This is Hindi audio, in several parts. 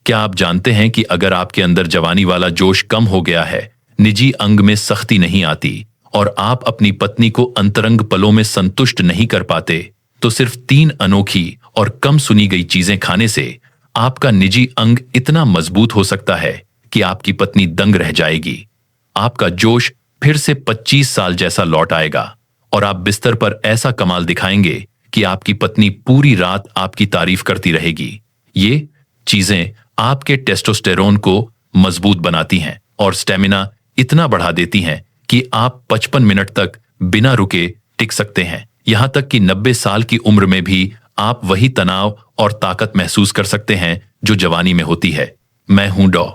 क्या आप जानते हैं कि अगर आपके अंदर जवानी वाला जोश कम हो गया है, निजी अंग में सख्ती नहीं आती और आप अपनी पत्नी को अंतरंग पलों में संतुष्ट नहीं कर पाते, तो सिर्फ 3 अनोखी और कम सुनी गई चीजें खाने से आपका निजी अंग इतना मजबूत हो सकता है कि आपकी पत्नी दंग रह जाएगी। आपका जोश फिर से 25 साल जैसा लौट आएगा और आप बिस्तर पर ऐसा कमाल दिखाएंगे कि आपकी पत्नी पूरी रात आपकी तारीफ करती रहेगी। ये चीजें आपके टेस्टोस्टेरोन को मजबूत बनाती हैं और स्टेमिना इतना बढ़ा देती हैं कि आप 55 मिनट तक बिना रुके टिक सकते हैं। यहां तक कि 90 साल की उम्र में भी आप वही तनाव और ताकत महसूस कर सकते हैं जो जवानी में होती है। मैं हूं डॉ.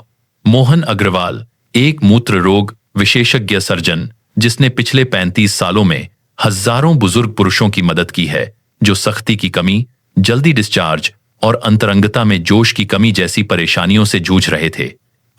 मोहन अग्रवाल, एक मूत्र रोग विशेषज्ञ सर्जन जिसने पिछले 35 सालों में हजारों बुजुर्ग पुरुषों की मदद की है जो सख्ती की कमी, जल्दी डिस्चार्ज और अंतरंगता में जोश की कमी जैसी परेशानियों से जूझ रहे थे।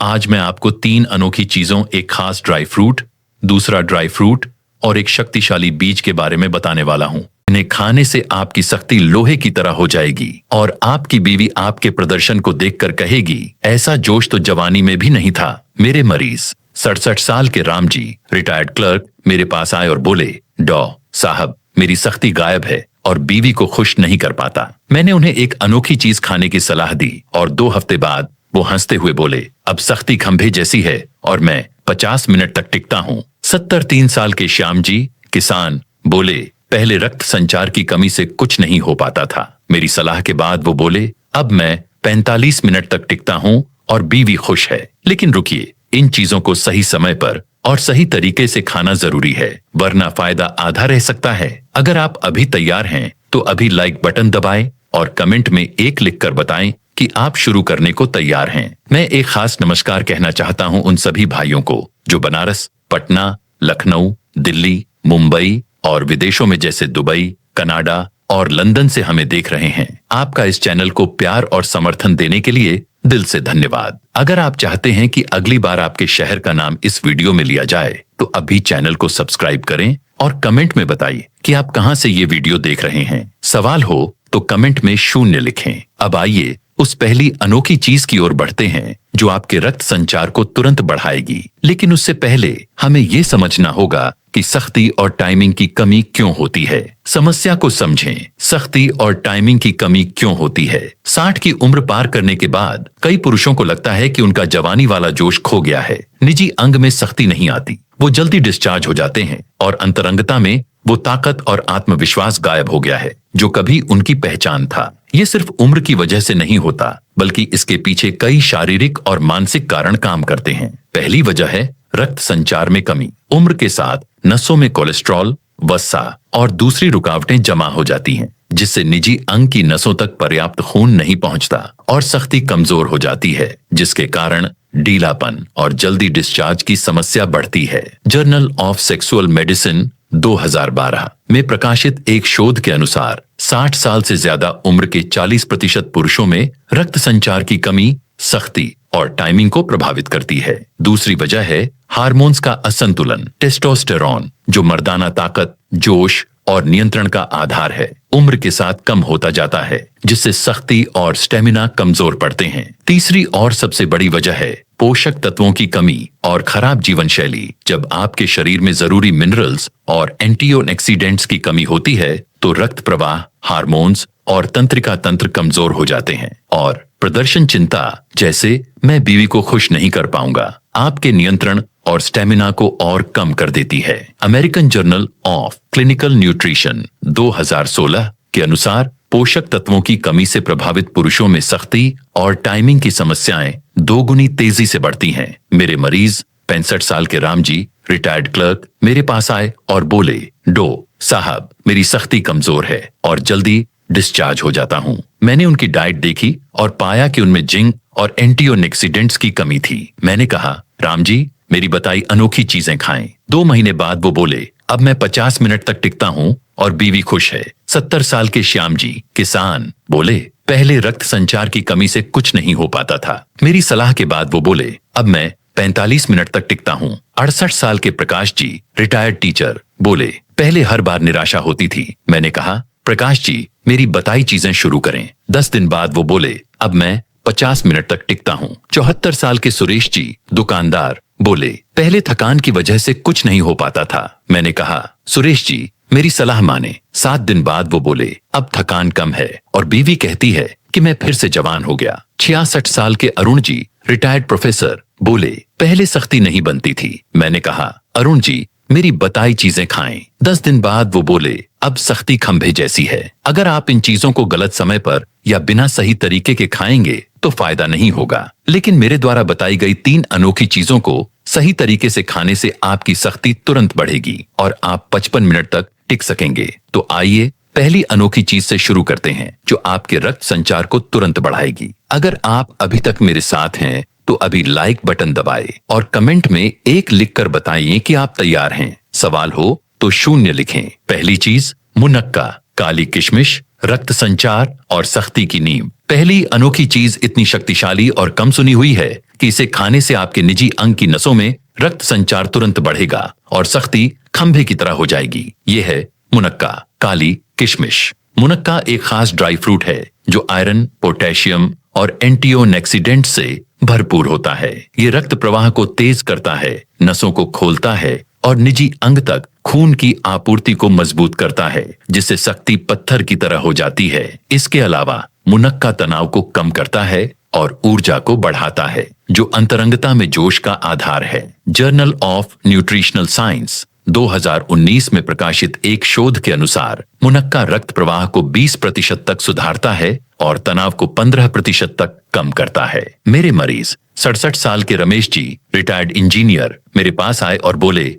आज मैं आपको 3 अनोखी चीजों, एक खास ड्राई फ्रूट, दूसरा ड्राई फ्रूट और एक शक्तिशाली बीज के बारे में बताने वाला हूं। इन्हें खाने से आपकी सख्ती लोहे की तरह हो जाएगी और आपकी बीवी आपके प्रदर्शन को देखकर कहेगी, ऐसा जोश तो जवानी में भी नहीं था। मेरे मरीज 67 साल के राम जी, रिटायर्ड क्लर्क, मेरे पास आए और बोले, डॉ. साहब, मेरी सख्ती गायब है और बीवी को खुश नहीं कर पाता। मैंने उन्हें एक अनोखी चीज खाने की सलाह दी और 2 हफ्ते बाद वो हंसते हुए बोले, अब सख्ती खंभे जैसी है और मैं 50 मिनट तक टिकता हूँ। 73 साल के श्याम जी, किसान, बोले, पहले रक्त संचार की कमी से कुछ नहीं हो पाता था। मेरी सलाह के बाद वो बोले, अब मैं 45 मिनट तक टिकता हूँ और बीवी खुश है। लेकिन रुकिए, इन चीजों को सही समय पर और सही तरीके से खाना जरूरी है, वरना फायदा आधा रह सकता है। अगर आप अभी तैयार हैं तो अभी लाइक बटन दबाएं और कमेंट में 1 लिखकर बताएं कि आप शुरू करने को तैयार हैं। मैं एक खास नमस्कार कहना चाहता हूं उन सभी भाइयों को जो बनारस, पटना, लखनऊ, दिल्ली, मुंबई और विदेशों में जैसे दुबई, कनाडा और लंदन से हमें देख रहे हैं। आपका इस चैनल को प्यार और समर्थन देने के लिए दिल से धन्यवाद। अगर आप चाहते हैं कि अगली बार आपके शहर का नाम इस वीडियो में लिया जाए तो अभी चैनल को सब्सक्राइब करें और कमेंट में बताइए कि आप कहां से ये वीडियो देख रहे हैं। सवाल हो तो कमेंट में 0 लिखें। अब आइए उस पहली अनोखी चीज की ओर बढ़ते हैं जो आपके रक्त संचार को तुरंत बढ़ाएगी। लेकिन उससे पहले हमें ये समझना होगा कि सख्ती और टाइमिंग की कमी क्यों होती है। समस्या को समझें। सख्ती और टाइमिंग की कमी क्यों होती है? 60 की उम्र पार करने के बाद कई पुरुषों को लगता है कि उनका जवानी वाला जोश खो गया है। निजी अंग में सख्ती नहीं आती, वो जल्दी डिस्चार्ज हो जाते हैं और अंतरंगता में वो ताकत और आत्मविश्वास गायब हो गया है जो कभी उनकी पहचान था। ये सिर्फ उम्र की वजह से नहीं होता, बल्कि इसके पीछे कई शारीरिक और मानसिक कारण काम करते हैं। पहली वजह है रक्त संचार में कमी। उम्र के साथ नसों में कोलेस्ट्रॉल, वसा और दूसरी रुकावटें जमा हो जाती हैं, जिससे निजी अंग की नसों तक पर्याप्त खून नहीं पहुंचता और सख्ती कमजोर हो जाती है, जिसके कारण ढीलापन और जल्दी डिस्चार्ज की समस्या बढ़ती है। जर्नल ऑफ सेक्सुअल मेडिसिन 2012 में प्रकाशित एक शोध के अनुसार 60 साल से ज्यादा उम्र के 40% पुरुषों में रक्त संचार की कमी सख्ती और टाइमिंग को प्रभावित करती है। दूसरी वजह है हार्मोन्स का असंतुलन। टेस्टोस्टेरोन, जो मर्दाना ताकत, जोश और नियंत्रण का आधार है, उम्र के साथ कम होता जाता है, जिससे सख्ती और स्टेमिना कमजोर पड़ते हैं। तीसरी और सबसे बड़ी वजह है पोषक तत्वों की कमी और खराब जीवन शैली। जब आपके शरीर में जरूरी मिनरल्स और एंटीऑक्सीडेंट्स की कमी होती है तो रक्त प्रवाह, हार्मोन्स और तंत्रिका तंत्र कमजोर हो जाते हैं और प्रदर्शन चिंता, जैसे मैं बीवी को खुश नहीं कर पाऊंगा, आपके नियंत्रण और स्टेमिना को और कम कर देती है। American journal of clinical nutrition 2016 के अनुसार पोषक तत्वों की कमी से प्रभावित पुरुषों में सख्ती और टाइमिंग की समस्याएं 2 गुनी तेजी से बढ़ती हैं। मेरे मरीज 65 साल के राम जी, रिटायर्ड क्लर्क, मेरे पास आए और बोले, डो. साहब, मेरी सख्ती कमजोर है और जल्दी डिस्चार्ज हो जाता हूँ। मैंने उनकी डाइट देखी और पाया कि उनमें जिंक और एंटीऑक्सीडेंट्स की कमी थी। मैंने कहा, राम जी, मेरी बताई अनोखी चीजें खाएं। 2 महीने बाद वो बोले, अब मैं 50 मिनट तक टिकता हूँ और बीवी खुश है। 70 साल के श्याम जी, किसान, बोले, पहले रक्त संचार की कमी से कुछ नहीं हो पाता था। मेरी सलाह के बाद वो बोले, अब मैं 45 मिनट तक टिकता हूँ। 68 साल के प्रकाश जी, रिटायर्ड टीचर, बोले, पहले हर बार निराशा होती थी। मैंने कहा, प्रकाश जी, मेरी बताई चीजें शुरू करें। 10 दिन बाद वो बोले, अब मैं 50 मिनट तक टिकता हूँ। 74 साल के सुरेश जी, दुकानदार, बोले, पहले थकान की वजह से कुछ नहीं हो पाता था। मैंने कहा, सुरेश जी मेरी सलाह माने। 7 दिन बाद वो बोले, अब थकान कम है और बीवी कहती है कि मैं फिर से जवान हो गया। 66 साल के अरुण जी, रिटायर्ड प्रोफेसर, बोले, पहले सख्ती नहीं बनती थी। मैंने कहा, अरुण जी मेरी बताई चीजें खाएं। 10 दिन बाद वो बोले, अब सख्ती खंभे जैसी है। अगर आप इन चीजों को गलत समय पर या बिना सही तरीके के खाएंगे तो फायदा नहीं होगा, लेकिन मेरे द्वारा बताई गई 3 अनोखी चीजों को सही तरीके से खाने से आपकी सख्ती तुरंत बढ़ेगी और आप 55 मिनट तक टिक सकेंगे। तो आइए पहली अनोखी चीज से शुरू करते हैं जो आपके रक्त संचार को तुरंत बढ़ाएगी। अगर आप अभी तक मेरे साथ हैं तो अभी लाइक बटन दबाएं और कमेंट में 1 लिखकर बताइए कि आप तैयार हैं। सवाल हो तो 0 लिखें। पहली चीज, मुनक्का, काली किशमिश, रक्त संचार और सख्ती की नींव। पहली अनोखी चीज इतनी शक्तिशाली और कम सुनी हुई है कि इसे खाने से आपके निजी अंग की नसों में रक्त संचार तुरंत बढ़ेगा और सख्ती खंभे की तरह हो जाएगी। ये है मुनक्का, काली किशमिश। मुनक्का एक खास ड्राई फ्रूट है जो आयरन, पोटेशियम और एंटीओक्सीडेंट से भरपूर होता है। ये रक्त प्रवाह को तेज करता है, नसों को खोलता है और निजी अंग तक खून की आपूर्ति को मजबूत करता है, जिससे सख्ती पत्थर की तरह हो जाती है। इसके अलावा मुनक्का तनाव को कम करता है और ऊर्जा को बढ़ाता है, जो अंतरंगता में जोश का आधार है। जर्नल ऑफ न्यूट्रिशनल साइंस 2019 में प्रकाशित एक शोध के अनुसार मुनक्का रक्त प्रवाह को 20% तक सुधारता है और तनाव को 15% तक कम करता है। मेरे मरीज 67 साल के रमेश जी, रिटायर्ड इंजीनियर, मेरे पास आए और बोले,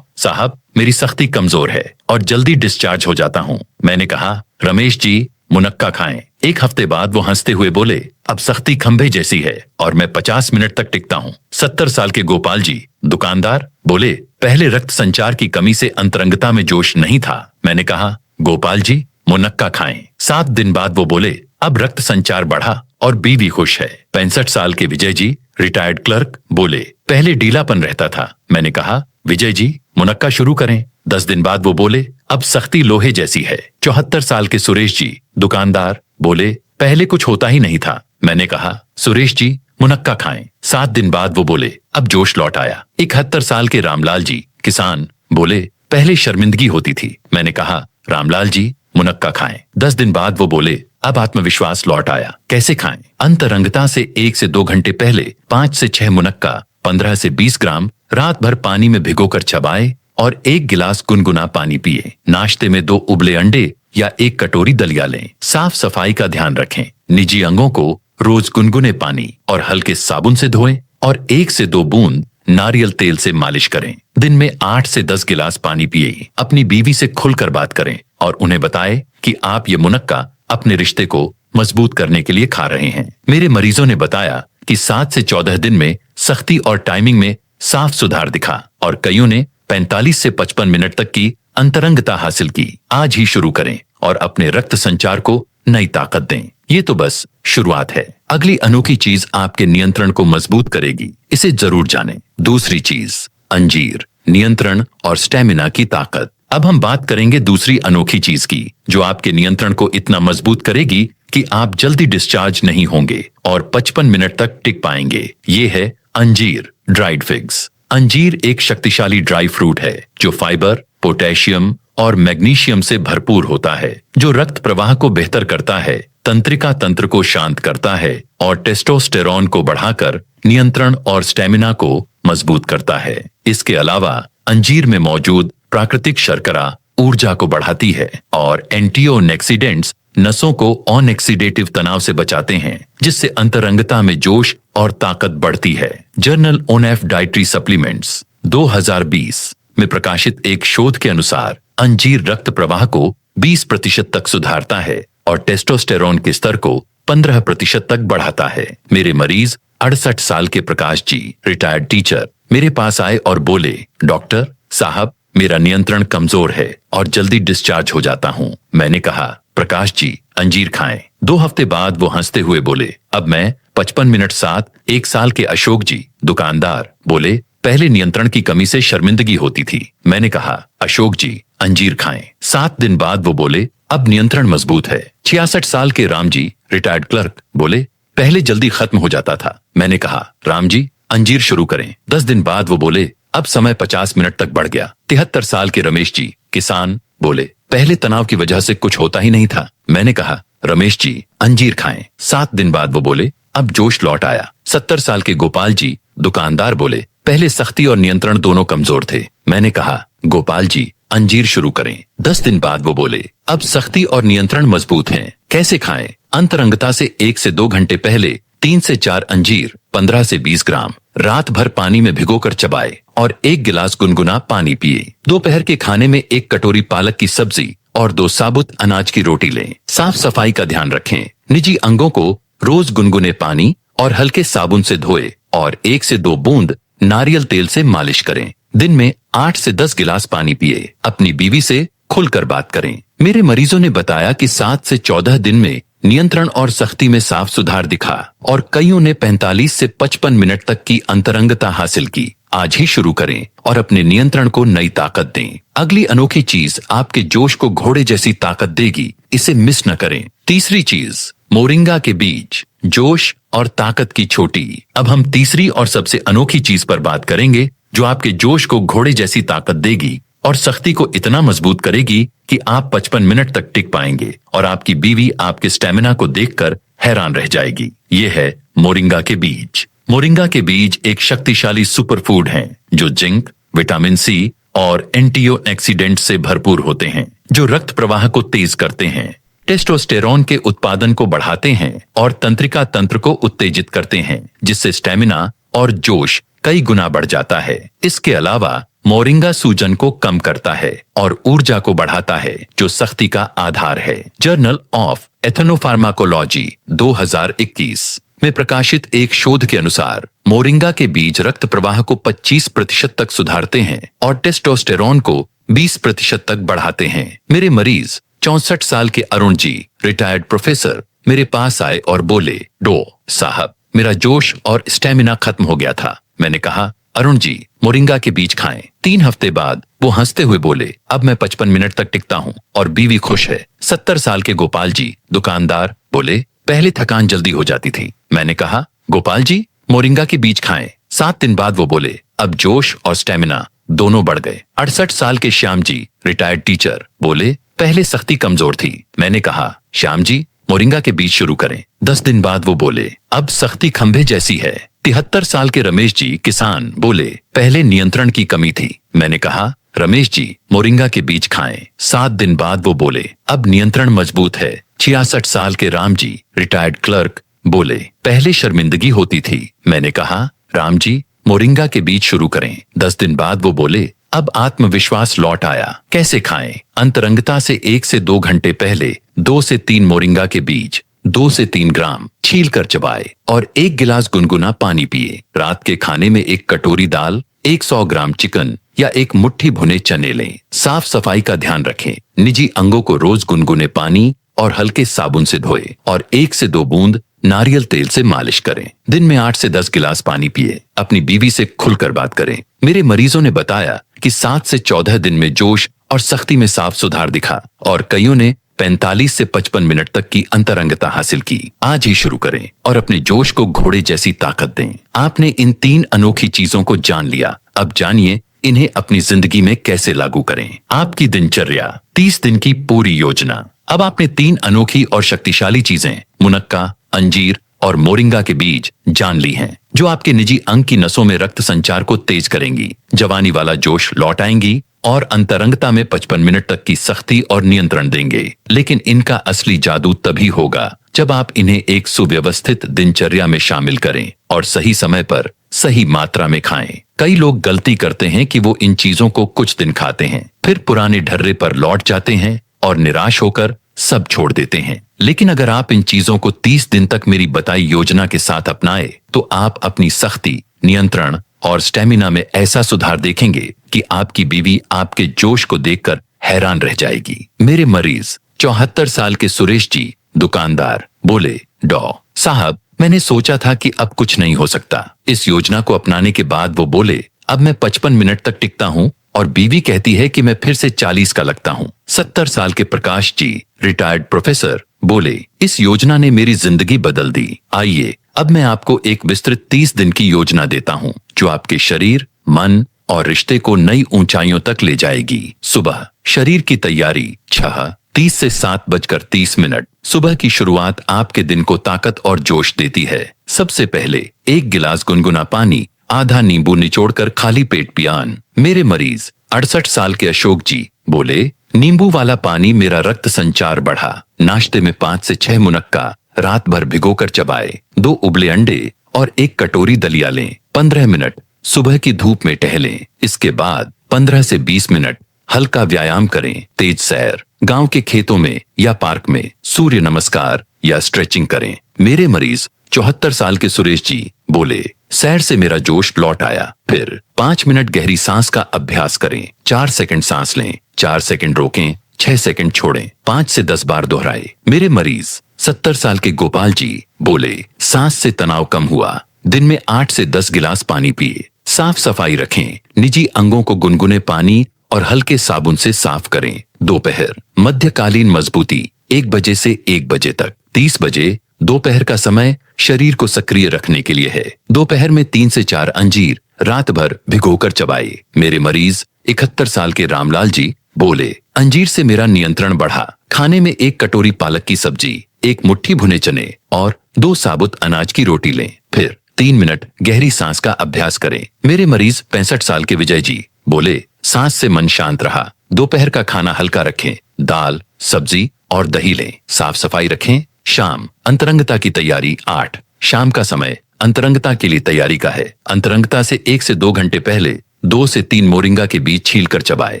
साहब मेरी सख्ती कमजोर है और जल्दी डिस्चार्ज हो जाता हूँ। मैंने कहा, रमेश जी मुनक्का खाएं। 1 हफ्ते बाद वो हंसते हुए बोले, अब सख्ती खंभे जैसी है और मैं 50 मिनट तक टिकता हूँ। 70 साल के गोपाल जी, दुकानदार, बोले, पहले रक्त संचार की कमी से अंतरंगता में जोश नहीं था। मैंने कहा, गोपाल जी मुनक्का खाएं। 7 दिन बाद वो बोले, अब रक्त संचार बढ़ा और बीवी खुश है। 65 साल के विजय जी, रिटायर्ड क्लर्क, बोले, पहले ढीलापन रहता था। मैंने कहा, विजय जी मुनक्का शुरू करें। 10 दिन बाद वो बोले, अब सख्ती लोहे जैसी है। 74 साल के सुरेश जी, दुकानदार, बोले, पहले कुछ होता ही नहीं था। मैंने कहा, सुरेश जी मुनक्का खाएं। 7 दिन बाद वो बोले, अब जोश लौट आया। 71 साल के रामलाल जी, किसान, बोले, पहले शर्मिंदगी होती थी। मैंने कहा, रामलाल जी मुनक्का खाएं। 10 दिन बाद वो बोले, अब आत्मविश्वास लौट आया। कैसे खाएं? अंतरंगता से 1 से 2 घंटे पहले 5 से 6 मुनक्का 15 से 20 ग्राम रात भर पानी में भिगोकर चबाएं और 1 गिलास गुनगुना पानी पिए। नाश्ते में 2 उबले अंडे या 1 कटोरी दलिया लें। साफ सफाई का ध्यान रखें। निजी अंगों को रोज गुनगुने पानी और हल्के साबुन से धोएं और 1 से 2 बूंद नारियल तेल से मालिश करें। दिन में 8 से 10 गिलास पानी पिए। अपनी बीवी से खुलकर बात करें और उन्हें बताएं कि आप ये मुनक्का अपने रिश्ते को मजबूत करने के लिए खा रहे हैं। मेरे मरीजों ने बताया कि 7 से 14 दिन में सख्ती और टाइमिंग में साफ सुधार दिखा और कईयों ने 45 से 55 मिनट तक की अंतरंगता हासिल की। आज ही शुरू करें और अपने रक्त संचार को नई ताकत दें। ये तो बस शुरुआत है। अगली अनोखी चीज आपके नियंत्रण को मजबूत करेगी, इसे जरूर जानें। दूसरी चीज, अंजीर, नियंत्रण और स्टेमिना की ताकत। अब हम बात करेंगे दूसरी अनोखी चीज की जो आपके नियंत्रण को इतना मजबूत करेगी कि आप जल्दी डिस्चार्ज नहीं होंगे और 55 मिनट तक टिक पाएंगे। ये है अंजीर, ड्राइड फिग्स। अंजीर एक शक्तिशाली ड्राई फ्रूट है जो फाइबर, पोटेशियम और मैग्नीशियम से भरपूर होता है, जो रक्त प्रवाह को बेहतर करता है, तंत्रिका तंत्र को शांत करता है और टेस्टोस्टेरोन को बढ़ाकर नियंत्रण और स्टेमिना को मजबूत करता है। इसके अलावा अंजीर में मौजूद प्राकृतिक शर्करा ऊर्जा को बढ़ाती है और एंटीओक्सीडेंट्स नसों को ऑक्सीडेटिव तनाव से बचाते हैं, जिससे अंतरंगता में जोश और ताकत बढ़ती है। जर्नल ऑफ डाइटरी सप्लीमेंट्स 2020 में प्रकाशित एक शोध के अनुसार अंजीर रक्त प्रवाह को 20% तक सुधारता है और टेस्टोस्टेरोन के स्तर को 15% तक बढ़ाता है। मेरे मरीज 68 साल के प्रकाश जी, रिटायर्ड टीचर, मेरे पास आए और बोले, डॉक्टर साहब मेरा नियंत्रण कमजोर है और जल्दी डिस्चार्ज हो जाता हूँ। मैंने कहा, प्रकाश जी अंजीर खाएं। 2 हफ्ते बाद वो हंसते हुए बोले, अब मैं 55 मिनट साथ 1 साल के अशोक जी, दुकानदार, बोले, पहले नियंत्रण की कमी से शर्मिंदगी होती थी। मैंने कहा, अशोक जी अंजीर खाएं। 7 दिन बाद वो बोले, अब नियंत्रण मजबूत है। 66 साल के राम जी, रिटायर्ड क्लर्क, बोले, पहले जल्दी खत्म हो जाता था। मैंने कहा, राम जी अंजीर शुरू करें। 10 दिन बाद वो बोले, अब समय 50 मिनट तक बढ़ गया। 73 साल के रमेश जी किसान बोले, पहले तनाव की वजह से कुछ होता ही नहीं था। मैंने कहा, रमेश जी अंजीर खाएं। 7 दिन बाद वो बोले, अब जोश लौट आया। 70 साल के गोपाल जी दुकानदार बोले, पहले सख्ती और नियंत्रण दोनों कमजोर थे। मैंने कहा, गोपाल जी अंजीर शुरू करें। 10 दिन बाद वो बोले, अब सख्ती और नियंत्रण मजबूत हैं, कैसे खाएं? अंतरंगता से 1 से 2 घंटे पहले 3 से 4 अंजीर 15 से 20 ग्राम रात भर पानी में भिगोकर चबाए और 1 गिलास गुनगुना पानी पिए। दोपहर के खाने में 1 कटोरी पालक की सब्जी और 2 साबुत अनाज की रोटी लें। साफ सफाई का ध्यान रखें। निजी अंगों को रोज गुनगुने पानी और हल्के साबुन से धोए और 1 से 2 बूंद नारियल तेल से मालिश करें। दिन में 8 से 10 गिलास पानी पिए। अपनी बीवी से खुलकर बात करें। मेरे मरीजों ने बताया कि 7 से 14 दिन में नियंत्रण और सख्ती में साफ सुधार दिखा और कईयों ने 45 से 55 मिनट तक की अंतरंगता हासिल की। आज ही शुरू करें और अपने नियंत्रण को नई ताकत दें। अगली अनोखी चीज आपके जोश को घोड़े जैसी ताकत देगी, इसे मिस न करें। तीसरी चीज, मोरिंगा के बीज, जोश और ताकत की छोटी। अब हम तीसरी और सबसे अनोखी चीज पर बात करेंगे जो आपके जोश को घोड़े जैसी ताकत देगी और सख्ती को इतना मजबूत करेगी कि आप 55 मिनट तक टिक पाएंगे और आपकी बीवी आपके स्टेमिना को देखकर हैरान रह जाएगी। ये है मोरिंगा के बीज। मोरिंगा के बीज एक शक्तिशाली सुपरफूड हैं जो जिंक, विटामिन सी और एंटीऑक्सीडेंट से भरपूर होते हैं जो रक्त प्रवाह को तेज करते हैं, टेस्टोस्टेरोन के उत्पादन को बढ़ाते हैं और तंत्रिका तंत्र को उत्तेजित करते हैं, जिससे स्टेमिना और जोश कई गुना बढ़ जाता है। इसके अलावा मोरिंगा सूजन को कम करता है और ऊर्जा को बढ़ाता है जो सख्ती का आधार है। जर्नल ऑफ एथनोफार्माकोलॉजी 2021 में प्रकाशित एक शोध के अनुसार मोरिंगा के बीज रक्त प्रवाह को 25% तक सुधारते हैं और टेस्टोस्टेरोन को 20% तक बढ़ाते हैं। मेरे मरीज 64 साल के अरुण जी, रिटायर्ड प्रोफेसर, मेरे पास आए और बोले, डो साहब मेरा जोश और स्टेमिना खत्म हो गया था। मैंने कहा, अरुण जी मोरिंगा के बीज खाएं। 3 हफ्ते बाद वो हंसते हुए बोले, अब मैं 55 मिनट तक टिकता हूँ और बीवी खुश है। 70 साल के गोपाल जी दुकानदार बोले, पहले थकान जल्दी हो जाती थी। मैंने कहा, गोपाल जी मोरिंगा के बीज खाएं। 7 दिन बाद वो बोले, अब जोश और स्टेमिना दोनों बढ़ गए। 68 साल के श्याम जी, रिटायर्ड टीचर, बोले, पहले सख्ती कमजोर थी। मैंने कहा, श्याम जी मोरिंगा के बीज शुरू करें। 10 दिन बाद वो बोले, अब सख्ती खंभे जैसी है। 73 साल के रमेश जी किसान बोले, पहले नियंत्रण की कमी थी। मैंने कहा, रमेश जी मोरिंगा के बीज खाएं। 7 दिन बाद वो बोले, अब नियंत्रण मजबूत है। 66 साल के राम जी, रिटायर्ड क्लर्क, बोले, पहले शर्मिंदगी होती थी। मैंने कहा, राम जी मोरिंगा के बीज शुरू करें। 10 दिन बाद वो बोले, अब आत्मविश्वास लौट आया। कैसे खाएं? अंतरंगता से 1 से 2 घंटे पहले 2 से 3 मोरिंगा के बीज 2 से 3 ग्राम छील कर चबाए और 1 गिलास गुनगुना पानी पिए। रात के खाने में 1 कटोरी दाल, 100 ग्राम चिकन या 1 मुट्ठी भुने चने लें। साफ सफाई का ध्यान रखें। निजी अंगों को रोज गुनगुने पानी और हल्के साबुन से धोए और 1 से 2 बूंद नारियल तेल से मालिश करें। दिन में 8 से 10 गिलास पानी पिए। अपनी बीवी से खुलकर बात करें। मेरे मरीजों ने बताया कि 7 से 14 दिन में जोश और सख्ती में साफ सुधार दिखा और कईयों ने 45 से 55 मिनट तक की अंतरंगता हासिल की। आज ही शुरू करें और अपने जोश को घोड़े जैसी ताकत दें। आपने इन 3 अनोखी चीजों को जान लिया। अब जानिए इन्हें अपनी जिंदगी में कैसे लागू करें। आपकी दिनचर्या, 30 दिन की पूरी योजना। अब आपने 3 अनोखी और शक्तिशाली चीजें, मुनक्का, अंजीर और मोरिंगा के बीज, जान ली हैं, जो आपके निजी अंग की नसों में रक्त संचार को तेज करेंगी, जवानी वाला जोश लौट आएंगी और अंतरंगता में 55 मिनट तक की सख्ती और नियंत्रण देंगे। लेकिन इनका असली जादू तभी होगा जब आप इन्हें एक सुव्यवस्थित दिनचर्या में शामिल करें और सही समय पर सही मात्रा में खाएं। कई लोग गलती करते हैं कि वो इन चीजों को कुछ दिन खाते हैं, फिर पुराने ढर्रे पर लौट जाते हैं और निराश होकर सब छोड़ देते हैं। लेकिन अगर आप इन चीजों को 30 दिन तक मेरी बताई योजना के साथ अपनाए तो आप अपनी सख्ती, नियंत्रण और स्टेमिना में ऐसा सुधार देखेंगे कि आपकी बीवी आपके जोश को देखकर हैरान रह जाएगी। मेरे मरीज 74 साल के सुरेश जी, दुकानदार, बोले, डॉ साहब मैंने सोचा था कि अब कुछ नहीं हो सकता। इस योजना को अपनाने के बाद वो बोले, अब मैं 55 मिनट तक टिकता हूँ और बीवी कहती है कि मैं फिर से 40 का लगता हूँ। 70 साल के प्रकाश जी, रिटायर्ड प्रोफेसर, बोले, इस योजना ने मेरी जिंदगी बदल दी। आइए अब मैं आपको एक विस्तृत 30 दिन की योजना देता हूँ जो आपके शरीर, मन और रिश्ते को नई ऊंचाइयों तक ले जाएगी। सुबह शरीर की तैयारी 6:30 से 7:30। सुबह की शुरुआत आपके दिन को ताकत और जोश देती है। सबसे पहले 1 गिलास गुनगुना पानी, आधा नींबू निचोड़कर खाली पेट पियान। मेरे मरीज 68 साल के अशोक जी बोले, नींबू वाला पानी मेरा रक्त संचार बढ़ा। नाश्ते में 5 से 6 मुनक्का रात भर भिगोकर चबाए। 2 उबले अंडे और 1 कटोरी दलिया लें। 15 मिनट सुबह की धूप में टहलें। इसके बाद 15 से 20 मिनट हल्का व्यायाम करें। तेज सैर, गांव के खेतों में या पार्क में सूर्य नमस्कार या स्ट्रेचिंग करें। मेरे मरीज 74 साल के सुरेश जी बोले, सैर से मेरा जोश लौट आया। फिर 5 मिनट गहरी सांस का अभ्यास करें। 4 सेकंड सांस लें, 4 सेकंड रोकें, 6 सेकंड छोड़ें, 5 से 10 बार दोहराए। मेरे मरीज 70 साल के गोपाल जी बोले, सांस से तनाव कम हुआ। दिन में 8 से 10 गिलास पानी पिए। साफ सफाई रखें। निजी अंगों को गुनगुने पानी और हल्के साबुन से साफ करें। दोपहर मध्यकालीन मजबूती 1 बजे से 1 बजे तक। 30 बजे दोपहर का समय शरीर को सक्रिय रखने के लिए है। दोपहर में 3 से 4 अंजीर रात भर भिगोकर चबाए। मेरे मरीज 71 साल के रामलाल जी बोले, अंजीर से मेरा नियंत्रण बढ़ा। खाने में 1 कटोरी पालक की सब्जी, 1 मुट्ठी भुने चने और 2 साबुत अनाज की रोटी लें। फिर 3 मिनट गहरी सांस का अभ्यास करें। मेरे मरीज 65 साल के विजय जी बोले, सांस से मन शांत रहा। दोपहर का खाना हल्का रखें। दाल, सब्जी और दही लें। साफ सफाई रखें। शाम अंतरंगता की तैयारी 8। शाम का समय अंतरंगता के लिए तैयारी का है। अंतरंगता से 1 से 2 घंटे पहले 2 से 3 मोरिंगा के बीज छीलकर चबाए।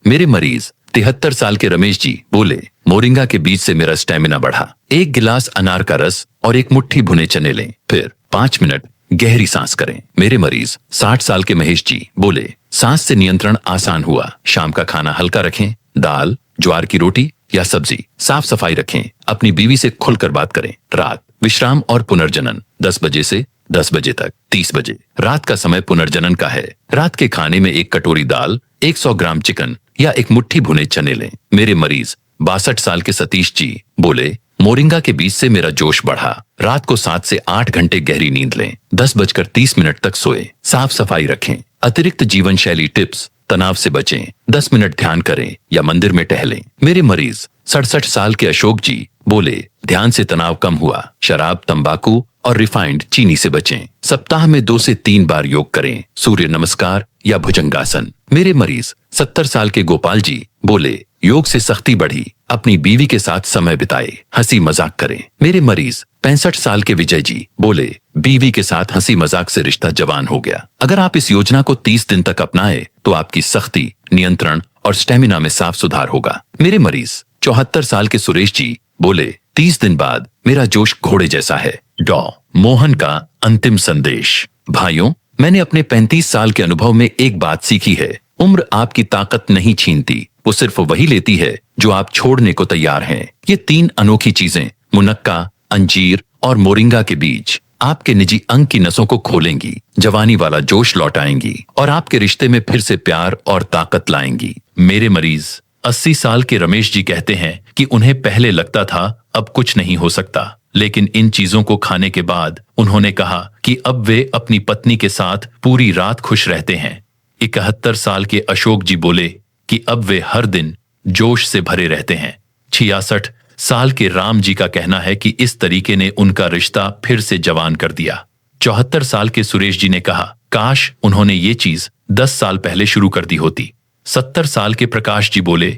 मेरे मरीज 73 साल के रमेश जी बोले, मोरिंगा के बीज से मेरा स्टेमिना बढ़ा। 1 गिलास अनार का रस और 1 मुट्ठी भुने चने लें। फिर 5 मिनट गहरी सांस करें। मेरे मरीज 60 साल के महेश जी बोले, सांस से नियंत्रण आसान हुआ। शाम का खाना हल्का रखें। दाल, ज्वार की रोटी या सब्जी। साफ सफाई रखें। अपनी बीवी से खुलकर बात करें। रात विश्राम और पुनर्जनन 10 बजे से 10 बजे तक। 30 बजे रात का समय पुनर्जनन का है। रात के खाने में 1 कटोरी दाल, 100 ग्राम चिकन या 1 मुट्ठी भुने चने लें। मेरे मरीज 62 साल के सतीश जी बोले, मोरिंगा के बीज से मेरा जोश बढ़ा। रात को 7 से 8 घंटे गहरी नींद लें। 10:30 तक सोए। साफ सफाई रखें। अतिरिक्त जीवन शैली टिप्स, तनाव से बचें। 10 मिनट ध्यान करें या मंदिर में टहलें। मेरे मरीज 67 साल के अशोक जी बोले, ध्यान से तनाव कम हुआ। शराब, तंबाकू और रिफाइंड चीनी से बचें। सप्ताह में 2 से 3 बार योग करें। सूर्य नमस्कार या भुजंगासन। मेरे मरीज 70 साल के गोपाल जी बोले, योग से सख्ती बढ़ी। अपनी बीवी के साथ समय बिताए। हंसी मजाक करें। मेरे मरीज 65 साल के विजय जी बोले, बीवी के साथ हंसी मजाक से रिश्ता जवान हो गया। अगर आप इस योजना को 30 दिन तक अपनाए तो आपकी सख्ती, नियंत्रण और स्टेमिना में साफ सुधार होगा। मेरे मरीज 74 साल के सुरेश जी बोले, 30 दिन बाद मेरा जोश घोड़े जैसा है। डॉ मोहन का अंतिम संदेश। भाइयों, मैंने अपने 35 साल के अनुभव में एक बात सीखी है, उम्र आपकी ताकत नहीं छीनती, वो सिर्फ वही लेती है जो आप छोड़ने को तैयार हैं। ये 3 अनोखी चीजें, मुनक्का, अंजीर और मोरिंगा के बीज, आपके निजी अंग की नसों को खोलेंगी, जवानी वाला जोश लौटाएंगी और आपके रिश्ते में फिर से प्यार और ताकत लाएंगी। मेरे मरीज 80 साल के रमेश जी कहते हैं कि उन्हें पहले लगता था अब कुछ नहीं हो सकता, लेकिन इन चीजों को खाने के बाद उन्होंने कहा कि अब वे अपनी पत्नी के साथ पूरी रात खुश रहते हैं। 71 साल के अशोक जी बोले कि अब वे हर दिन जोश से भरे रहते हैं। 66 साल के राम जी का कहना है कि इस तरीके ने उनका रिश्ता फिर से जवान कर दिया। 74 साल के सुरेश जी ने कहा, काश उन्होंने ये चीज 10 साल पहले शुरू कर दी होती। 70 साल के प्रकाश जी बोले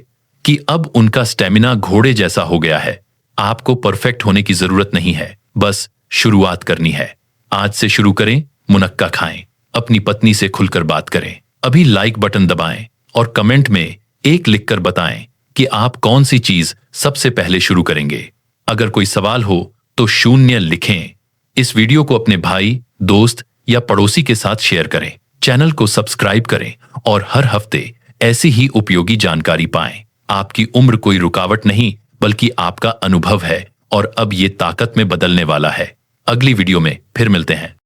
कि अब उनका स्टेमिना घोड़े जैसा हो गया है। आपको परफेक्ट होने की जरूरत नहीं है, बस शुरुआत करनी है। आज से शुरू करें, मुनक्का खाएं, अपनी पत्नी से खुलकर बात करें। अभी लाइक बटन दबाएं और कमेंट में 1 लिखकर बताएं कि आप कौन सी चीज सबसे पहले शुरू करेंगे। अगर कोई सवाल हो तो 0 लिखें। इस वीडियो को अपने भाई, दोस्त या पड़ोसी के साथ शेयर करें। चैनल को सब्सक्राइब करें और हर हफ्ते ऐसी ही उपयोगी जानकारी पाएं। आपकी उम्र कोई रुकावट नहीं, बल्कि आपका अनुभव है और अब ये ताकत में बदलने वाला है। अगली वीडियो में फिर मिलते हैं।